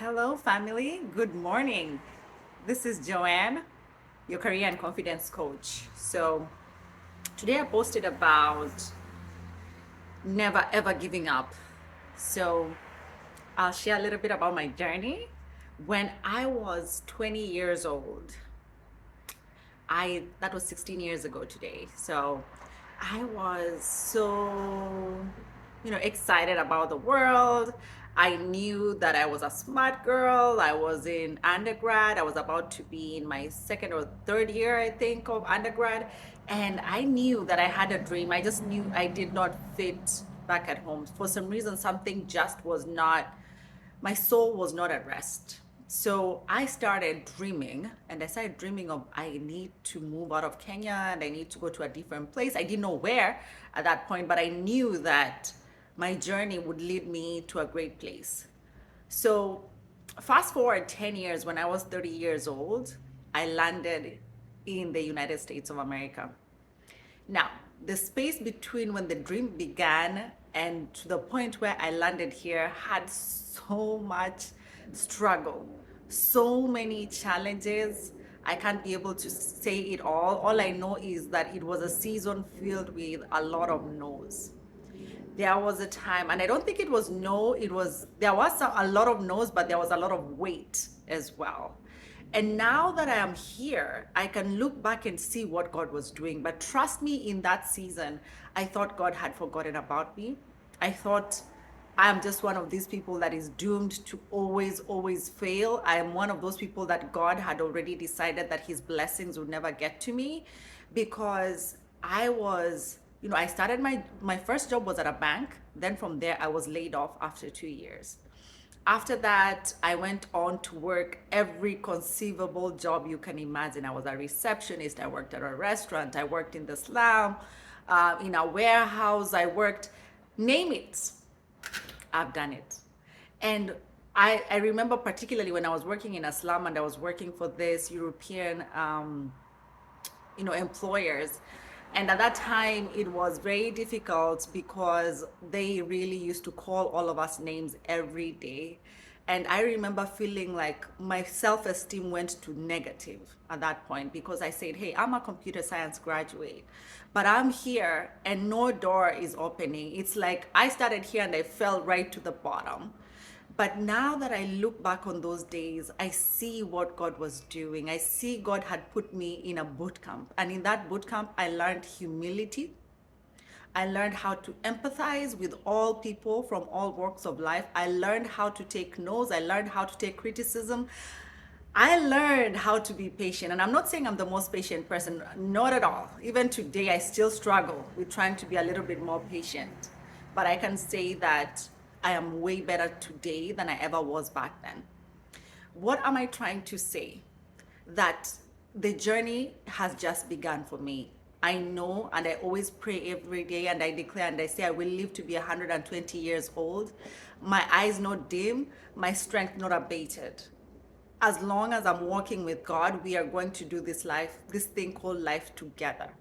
Hello, family. Good morning. This is Joanne, your career and confidence coach. Today I posted about never ever giving up. So, I'll share a little bit about my journey. When I was 20 years old, that was 16 years ago today. So, I was so excited about the world. I knew that I was a smart girl. I was in undergrad. I was about to be in my second or third year, I think, of undergrad. And I knew that I had a dream. I just knew I did not fit back at home. For some reason, something just was not, my soul was not at rest. So I started dreaming, and I started dreaming of I need to move out of Kenya and I need to go to a different place. I didn't know where at that point, but I knew that my journey would lead me to a great place. So fast forward 10 years, when I was 30 years old, I landed in the United States of America. Now, the space between when the dream began and to the point where I landed here had so much struggle, so many challenges. I can't be able to say it all. All I know is that it was a season filled with a lot of no's. There was a time, and I don't think it was no, there was a lot of no's, but there was a lot of weight as well. And now that I am here, I can look back and see what God was doing. But trust me, in that season, I thought God had forgotten about me. I thought I am just one of these people that is doomed to always, always fail. I am one of those people that God had already decided that his blessings would never get to me because I was, I started my first job was at a bank. Then from there, I was laid off after 2 years. After that, I went on to work every conceivable job you can imagine. I was a receptionist, I worked at a restaurant, I worked in the slum, in a warehouse, I worked, name it, I've done it. And I remember particularly when I was working in a slum and I was working for this European employers, and at that time it was very difficult because they really used to call all of us names every day. And I remember feeling like my self-esteem went to negative at that point because I said, hey, I'm a computer science graduate, but I'm here and no door is opening. It's like I started here and I fell right to the bottom. But now that I look back on those days, I see what God was doing. I see God had put me in a boot camp. And in that boot camp, I learned humility. I learned how to empathize with all people from all walks of life. I learned how to take no's. I learned how to take criticism. I learned how to be patient. And I'm not saying I'm the most patient person, not at all. Even today, I still struggle with trying to be a little bit more patient. But I can say that I am way better today than I ever was back then. What am I trying to say? That the journey has just begun for me. I know, and I always pray every day, and I declare and I say I will live to be 120 years old. My eyes not dim, my strength not abated. As long as I'm walking with God, we are going to do this thing called life together.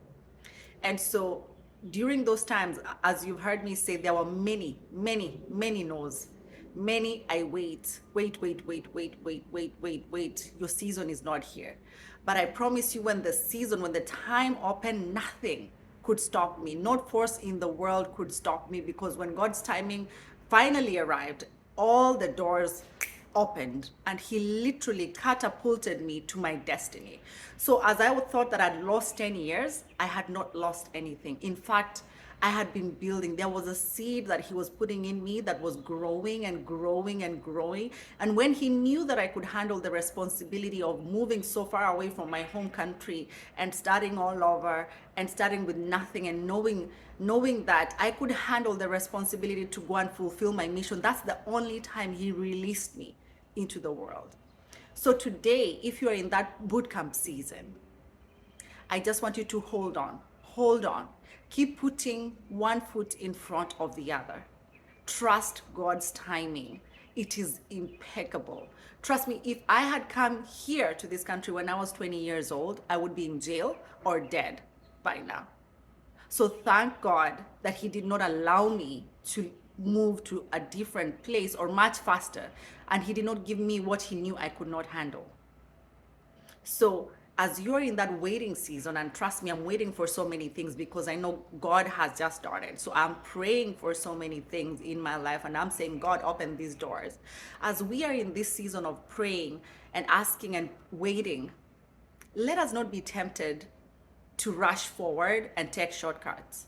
And so during those times, as you've heard me say, there were many, many, many no's. Many, I wait. Your season is not here. But I promise you, when the time opened, nothing could stop me. No force in the world could stop me because when God's timing finally arrived, all the doors opened and he literally catapulted me to my destiny. So as I thought that I'd lost 10 years, I had not lost anything. In fact, I had been building. There was a seed that he was putting in me that was growing and growing and growing. And when he knew that I could handle the responsibility of moving so far away from my home country and starting all over and starting with nothing and knowing that I could handle the responsibility to go and fulfill my mission, that's the only time he released me into the world. So today, if you're in that bootcamp season, I just want you to hold on. Hold on. Keep putting one foot in front of the other. Trust God's timing. It is impeccable. Trust me, if I had come here to this country when I was 20 years old, I would be in jail or dead by now. So thank God that he did not allow me to move to a different place or much faster. And he did not give me what he knew I could not handle. So as you're in that waiting season, and trust me, I'm waiting for so many things because I know God has just started. So I'm praying for so many things in my life, and I'm saying, God, open these doors. As we are in this season of praying and asking and waiting, let us not be tempted to rush forward and take shortcuts.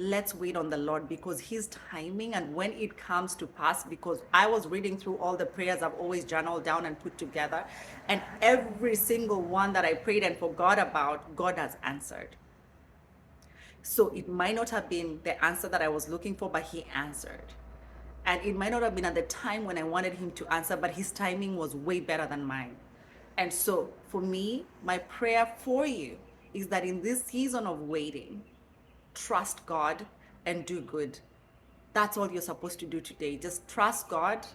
Let's wait on the Lord because his timing and when it comes to pass, because I was reading through all the prayers I've always journaled down and put together, and every single one that I prayed and forgot about, God has answered. So it might not have been the answer that I was looking for, but he answered. And it might not have been at the time when I wanted him to answer, but his timing was way better than mine. And so for me, my prayer for you is that in this season of waiting, trust God and do good. That's all you're supposed to do today. Just trust God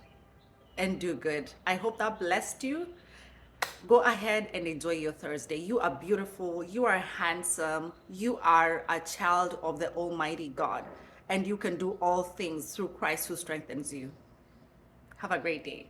and do good. I hope that blessed you. Go ahead and enjoy your Thursday. You are beautiful. You are handsome. You are a child of the Almighty God. And you can do all things through Christ who strengthens you. Have a great day.